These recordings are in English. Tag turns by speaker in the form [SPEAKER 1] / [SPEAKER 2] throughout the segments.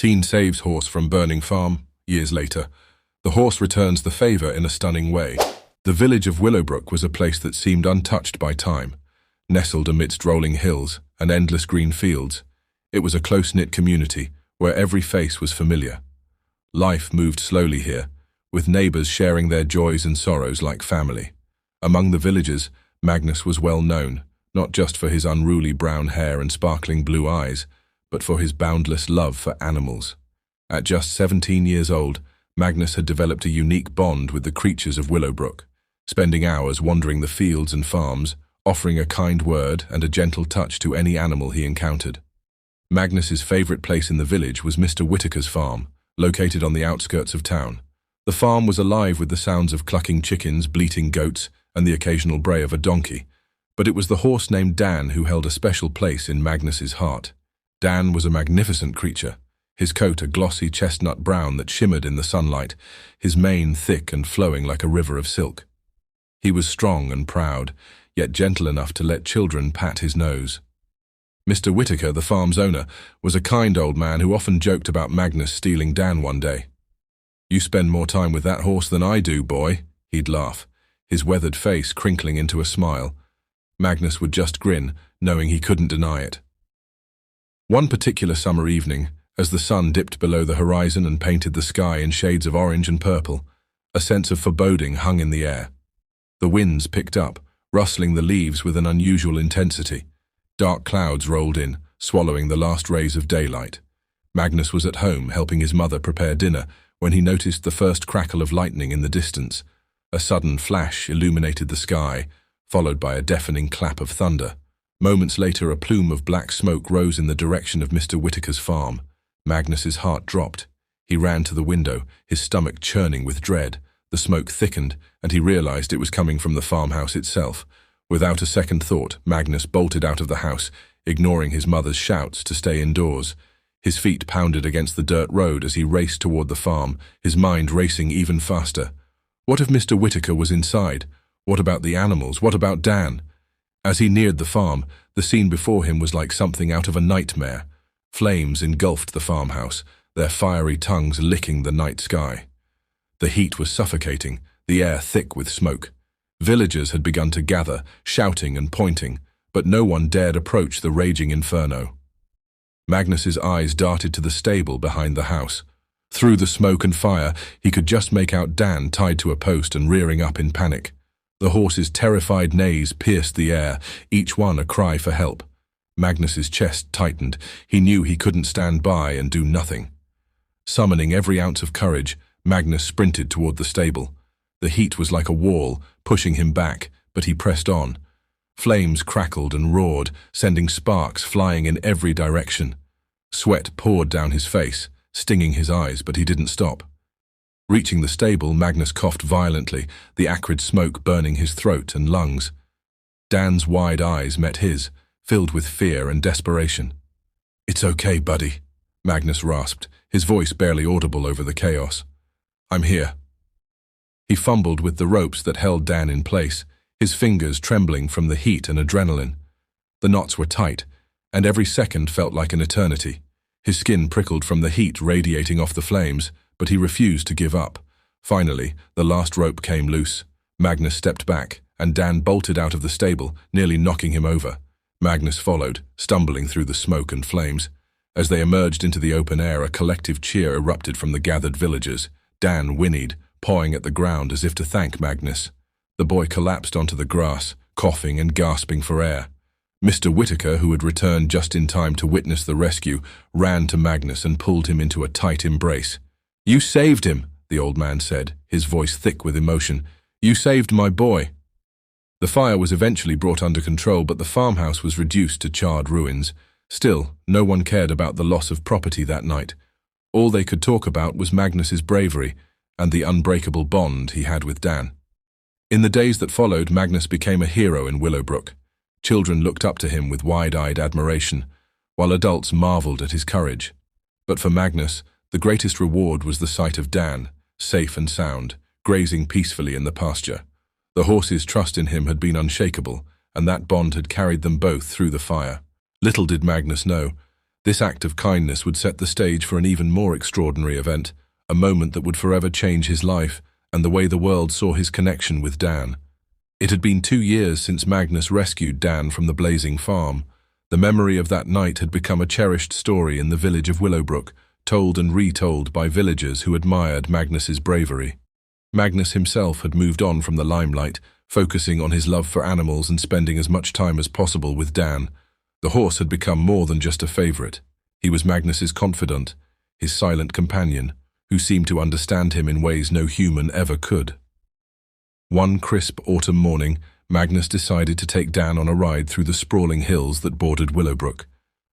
[SPEAKER 1] Teen saves horse from burning farm. Years later, the horse returns the favor in a stunning way. The village of Willowbrook was a place that seemed untouched by time. Nestled amidst rolling hills and endless green fields, it was a close-knit community where every face was familiar. Life moved slowly here, with neighbors sharing their joys and sorrows like family. Among the villagers, Magnus was well known, not just for his unruly brown hair and sparkling blue eyes, but for his boundless love for animals. At just 17 years old, Magnus had developed a unique bond with the creatures of Willowbrook, spending hours wandering the fields and farms, offering a kind word and a gentle touch to any animal he encountered. Magnus's favorite place in the village was Mr. Whitaker's farm, located on the outskirts of town. The farm was alive with the sounds of clucking chickens, bleating goats, and the occasional bray of a donkey. But it was the horse named Dan who held a special place in Magnus's heart. Dan was a magnificent creature, his coat a glossy chestnut brown that shimmered in the sunlight, his mane thick and flowing like a river of silk. He was strong and proud, yet gentle enough to let children pat his nose. Mr. Whitaker, the farm's owner, was a kind old man who often joked about Magnus stealing Dan one day. "You spend more time with that horse than I do, boy," he'd laugh, his weathered face crinkling into a smile. Magnus would just grin, knowing he couldn't deny it. One particular summer evening, as the sun dipped below the horizon and painted the sky in shades of orange and purple, a sense of foreboding hung in the air. The winds picked up, rustling the leaves with an unusual intensity. Dark clouds rolled in, swallowing the last rays of daylight. Magnus was at home helping his mother prepare dinner when he noticed the first crackle of lightning in the distance. A sudden flash illuminated the sky, followed by a deafening clap of thunder. Moments later, a plume of black smoke rose in the direction of Mr. Whitaker's farm. Magnus's heart dropped. He ran to the window, his stomach churning with dread. The smoke thickened, and he realized it was coming from the farmhouse itself. Without a second thought, Magnus bolted out of the house, ignoring his mother's shouts to stay indoors. His feet pounded against the dirt road as he raced toward the farm, his mind racing even faster. What if Mr. Whitaker was inside? What about the animals? What about Dan? As he neared the farm, the scene before him was like something out of a nightmare. Flames engulfed the farmhouse, their fiery tongues licking the night sky. The heat was suffocating, the air thick with smoke. Villagers had begun to gather, shouting and pointing, but no one dared approach the raging inferno. Magnus's eyes darted to the stable behind the house. Through the smoke and fire, he could just make out Dan tied to a post and rearing up in panic. The horse's terrified neighs pierced the air, each one a cry for help. Magnus's chest tightened. He knew he couldn't stand by and do nothing. Summoning every ounce of courage, Magnus sprinted toward the stable. The heat was like a wall, pushing him back, but he pressed on. Flames crackled and roared, sending sparks flying in every direction. Sweat poured down his face, stinging his eyes, but he didn't stop. Reaching the stable, Magnus coughed violently, the acrid smoke burning his throat and lungs. Dan's wide eyes met his, filled with fear and desperation. "It's okay, buddy," Magnus rasped, his voice barely audible over the chaos. "I'm here." He fumbled with the ropes that held Dan in place, his fingers trembling from the heat and adrenaline. The knots were tight, and every second felt like an eternity. His skin prickled from the heat radiating off the flames, but he refused to give up. Finally, the last rope came loose. Magnus stepped back, and Dan bolted out of the stable, nearly knocking him over. Magnus followed, stumbling through the smoke and flames. As they emerged into the open air, a collective cheer erupted from the gathered villagers. Dan whinnied, pawing at the ground as if to thank Magnus. The boy collapsed onto the grass, coughing and gasping for air. Mr. Whitaker, who had returned just in time to witness the rescue, ran to Magnus and pulled him into a tight embrace. "You saved him," the old man said, his voice thick with emotion. "You saved my boy." The fire was eventually brought under control, but the farmhouse was reduced to charred ruins. Still, no one cared about the loss of property that night. All they could talk about was Magnus's bravery and the unbreakable bond he had with Dan. In the days that followed, Magnus became a hero in Willowbrook. Children looked up to him with wide-eyed admiration, while adults marveled at his courage. But for Magnus, the greatest reward was the sight of Dan, safe and sound, grazing peacefully in the pasture. The horses' trust in him had been unshakable, and that bond had carried them both through the fire. Little did Magnus know, This act of kindness would set the stage for an even more extraordinary event, a moment that would forever change his life and the way the world saw his connection with Dan. It had been 2 years since Magnus rescued Dan from the blazing farm. The memory of that night had become a cherished story in the village of Willowbrook, told and retold by villagers who admired Magnus's bravery. Magnus himself had moved on from the limelight, focusing on his love for animals and spending as much time as possible with Dan. The horse had become more than just a favorite. He was Magnus's confidant, his silent companion, who seemed to understand him in ways no human ever could. One crisp autumn morning, Magnus decided to take Dan on a ride through the sprawling hills that bordered Willowbrook.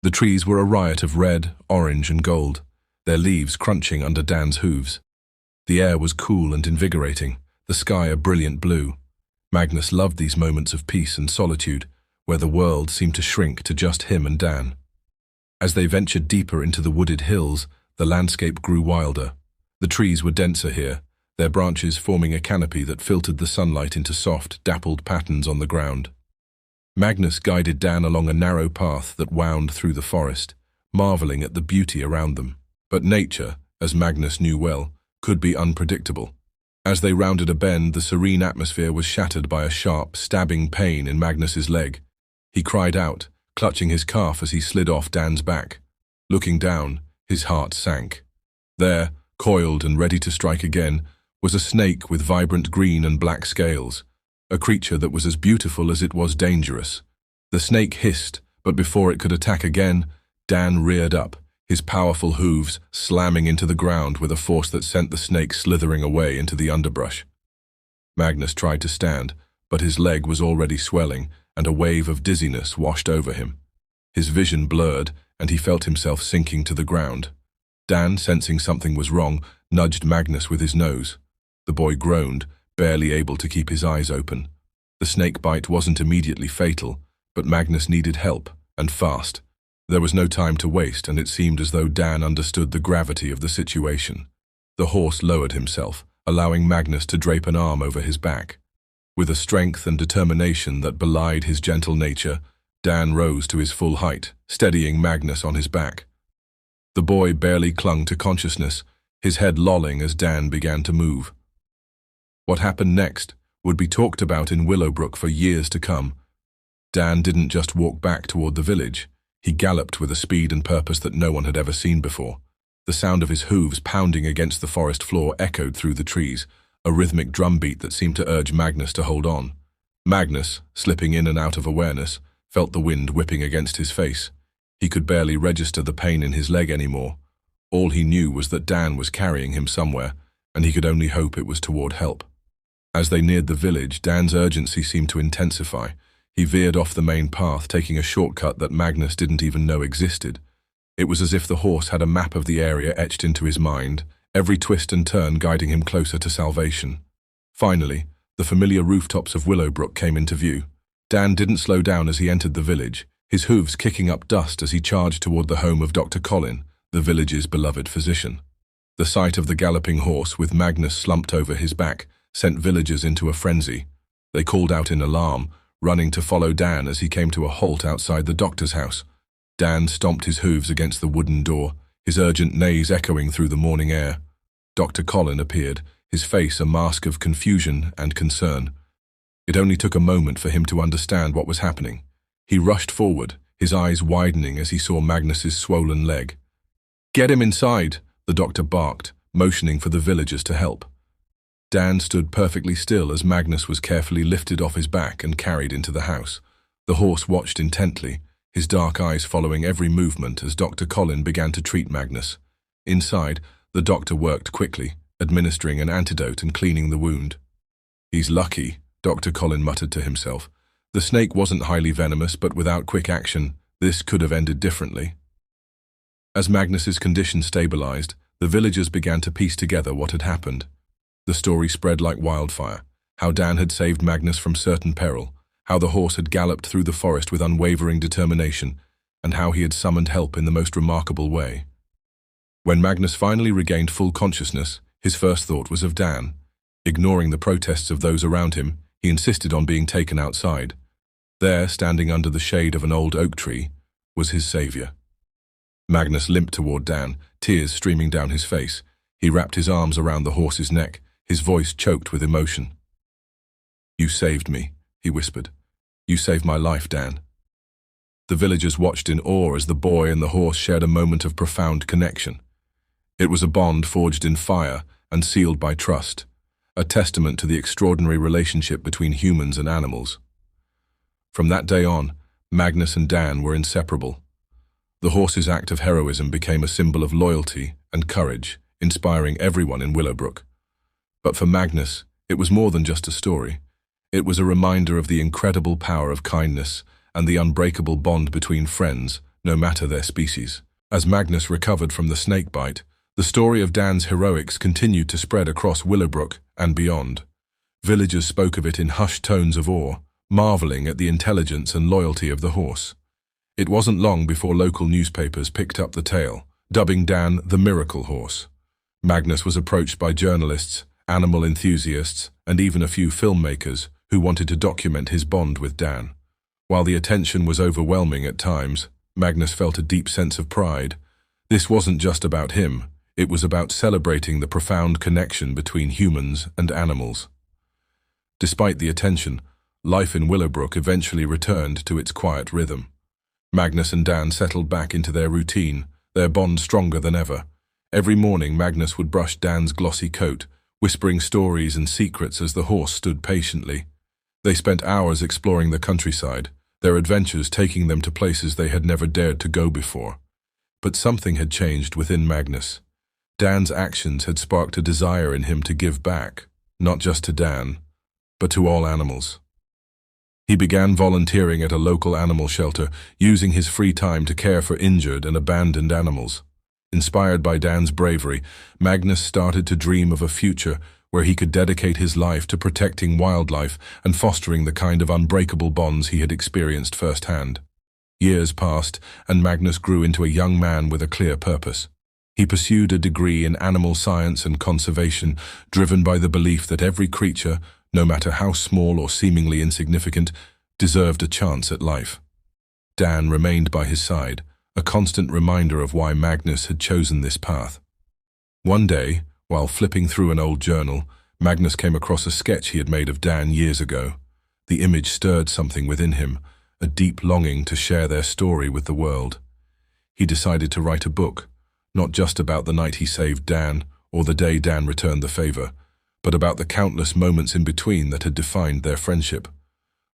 [SPEAKER 1] The trees were a riot of red, orange, and gold, their leaves crunching under Dan's hooves. The air was cool and invigorating, the sky a brilliant blue. Magnus loved these moments of peace and solitude, where the world seemed to shrink to just him and Dan. As they ventured deeper into the wooded hills, the landscape grew wilder. The trees were denser here, their branches forming a canopy that filtered the sunlight into soft, dappled patterns on the ground. Magnus guided Dan along a narrow path that wound through the forest, marveling at the beauty around them. But nature, as Magnus knew well, could be unpredictable. As they rounded a bend, the serene atmosphere was shattered by a sharp, stabbing pain in Magnus's leg. He cried out, clutching his calf as he slid off Dan's back. Looking down, his heart sank. There, coiled and ready to strike again, was a snake with vibrant green and black scales, a creature that was as beautiful as it was dangerous. The snake hissed, but before it could attack again, Dan reared up, his powerful hooves slamming into the ground with a force that sent the snake slithering away into the underbrush. Magnus tried to stand, but his leg was already swelling, and a wave of dizziness washed over him. His vision blurred, and he felt himself sinking to the ground. Dan, sensing something was wrong, nudged Magnus with his nose. The boy groaned, barely able to keep his eyes open. The snake bite wasn't immediately fatal, but Magnus needed help, and fast. There was no time to waste, and it seemed as though Dan understood the gravity of the situation. The horse lowered himself, allowing Magnus to drape an arm over his back. With a strength and determination that belied his gentle nature, Dan rose to his full height, steadying Magnus on his back. The boy barely clung to consciousness, his head lolling as Dan began to move. What happened next would be talked about in Willowbrook for years to come. Dan didn't just walk back toward the village. He galloped with a speed and purpose that no one had ever seen before. The sound of his hooves pounding against the forest floor echoed through the trees, a rhythmic drumbeat that seemed to urge Magnus to hold on. Magnus, slipping in and out of awareness, felt the wind whipping against his face. He could barely register the pain in his leg anymore. All he knew was that Dan was carrying him somewhere, and he could only hope it was toward help. As they neared the village, Dan's urgency seemed to intensify. He veered off the main path, taking a shortcut that Magnus didn't even know existed. It was as if the horse had a map of the area etched into his mind, every twist and turn guiding him closer to salvation. Finally, the familiar rooftops of Willowbrook came into view. Dan didn't slow down as he entered the village, his hooves kicking up dust as he charged toward the home of Dr. Colin, the village's beloved physician. The sight of the galloping horse, with Magnus slumped over his back, sent villagers into a frenzy. They called out in alarm, running to follow Dan as he came to a halt outside the doctor's house. Dan stomped his hooves against the wooden door, his urgent neighs echoing through the morning air. Dr. Colin appeared, his face a mask of confusion and concern. It only took a moment for him to understand what was happening. He rushed forward, his eyes widening as he saw Magnus's swollen leg. "Get him inside," the doctor barked, motioning for the villagers to help. Dan stood perfectly still as Magnus was carefully lifted off his back and carried into the house. The horse watched intently, his dark eyes following every movement as Dr. Colin began to treat Magnus. Inside, the doctor worked quickly, administering an antidote and cleaning the wound. "He's lucky," Dr. Colin muttered to himself. The snake wasn't highly venomous, but without quick action, this could have ended differently. As Magnus's condition stabilized, the villagers began to piece together what had happened. The story spread like wildfire, how Dan had saved Magnus from certain peril, how the horse had galloped through the forest with unwavering determination, and how he had summoned help in the most remarkable way. When Magnus finally regained full consciousness, his first thought was of Dan. Ignoring the protests of those around him, he insisted on being taken outside. There, standing under the shade of an old oak tree, was his savior. Magnus limped toward Dan, tears streaming down his face. He wrapped his arms around the horse's neck, his voice choked with emotion. "You saved me," he whispered. "You saved my life, Dan." The villagers watched in awe as the boy and the horse shared a moment of profound connection. It was a bond forged in fire and sealed by trust, a testament to the extraordinary relationship between humans and animals. From that day on, Magnus and Dan were inseparable. The horse's act of heroism became a symbol of loyalty and courage, inspiring everyone in Willowbrook. But for Magnus, it was more than just a story. It was a reminder of the incredible power of kindness and the unbreakable bond between friends, no matter their species. As Magnus recovered from the snake bite, the story of Dan's heroics continued to spread across Willowbrook and beyond. Villagers spoke of it in hushed tones of awe, marveling at the intelligence and loyalty of the horse. It wasn't long before local newspapers picked up the tale, dubbing Dan the miracle horse. Magnus was approached by journalists, animal enthusiasts, and even a few filmmakers who wanted to document his bond with Dan. While the attention was overwhelming at times, Magnus felt a deep sense of pride. This wasn't just about him, it was about celebrating the profound connection between humans and animals. Despite the attention, life in Willowbrook eventually returned to its quiet rhythm. Magnus and Dan settled back into their routine, their bond stronger than ever. Every morning Magnus would brush Dan's glossy coat, whispering stories and secrets as the horse stood patiently. They spent hours exploring the countryside, their adventures taking them to places they had never dared to go before. But something had changed within Magnus. Dan's actions had sparked a desire in him to give back, not just to Dan, but to all animals. He began volunteering at a local animal shelter, using his free time to care for injured and abandoned animals. Inspired by Dan's bravery, Magnus started to dream of a future where he could dedicate his life to protecting wildlife and fostering the kind of unbreakable bonds he had experienced firsthand. Years passed, and Magnus grew into a young man with a clear purpose. He pursued a degree in animal science and conservation, driven by the belief that every creature, no matter how small or seemingly insignificant, deserved a chance at life. Dan remained by his side, a constant reminder of why Magnus had chosen this path. One day, while flipping through an old journal, Magnus came across a sketch he had made of Dan years ago. The image stirred something within him, a deep longing to share their story with the world. He decided to write a book, not just about the night he saved Dan or the day Dan returned the favor, but about the countless moments in between that had defined their friendship.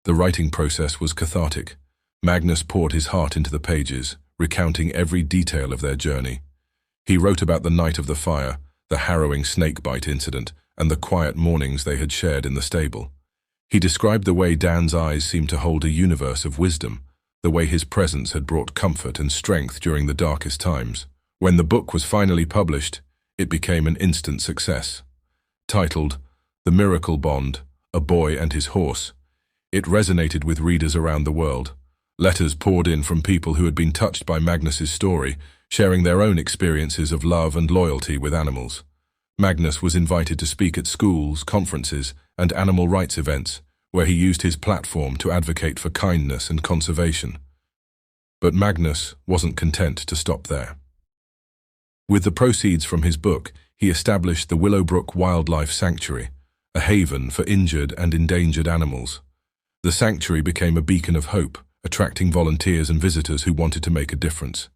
[SPEAKER 1] The writing process was cathartic. Magnus poured his heart into the pages, recounting every detail of their journey. He wrote about the night of the fire, the harrowing snakebite incident, and the quiet mornings they had shared in the stable. He described the way Dan's eyes seemed to hold a universe of wisdom, the way his presence had brought comfort and strength during the darkest times. When the book was finally published, it became an instant success. Titled, "The Miracle Bond, A Boy and His Horse," it resonated with readers around the world. Letters poured in from people who had been touched by Magnus's story, sharing their own experiences of love and loyalty with animals. Magnus was invited to speak at schools, conferences, and animal rights events, where he used his platform to advocate for kindness and conservation. But Magnus wasn't content to stop there. With the proceeds from his book, he established the Willowbrook Wildlife Sanctuary, a haven for injured and endangered animals. The sanctuary became a beacon of hope, attracting volunteers and visitors who wanted to make a difference.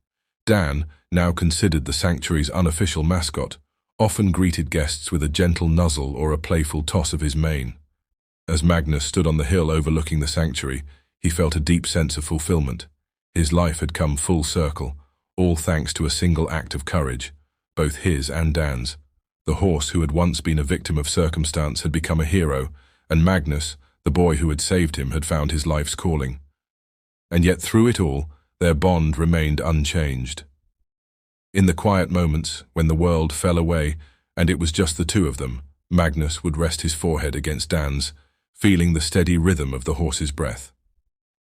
[SPEAKER 1] Dan, now considered the sanctuary's unofficial mascot, often greeted guests with a gentle nuzzle or a playful toss of his mane. As Magnus stood on the hill overlooking the sanctuary, he felt a deep sense of fulfillment. His life had come full circle, all thanks to a single act of courage, both his and Dan's. The horse who had once been a victim of circumstance had become a hero, and Magnus, the boy who had saved him, had found his life's calling. And yet through it all, their bond remained unchanged. In the quiet moments, when the world fell away, and it was just the two of them, Magnus would rest his forehead against Dan's, feeling the steady rhythm of the horse's breath.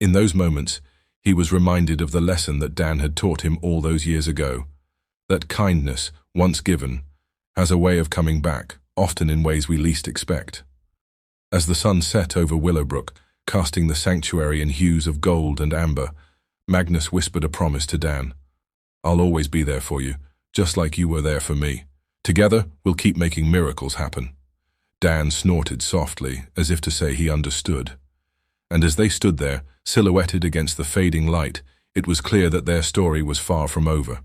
[SPEAKER 1] In those moments, he was reminded of the lesson that Dan had taught him all those years ago, that kindness, once given, has a way of coming back, often in ways we least expect. As the sun set over Willowbrook, casting the sanctuary in hues of gold and amber, Magnus whispered a promise to Dan. I'll always be there for you, just like you were there for me. Together, we'll keep making miracles happen." Dan snorted softly, as if to say he understood. And as they stood there, silhouetted against the fading light, it was clear that their story was far from over.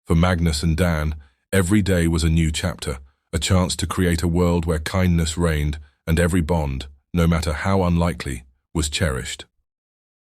[SPEAKER 1] For Magnus and Dan, every day was a new chapter, a chance to create a world where kindness reigned and every bond, no matter how unlikely, was cherished.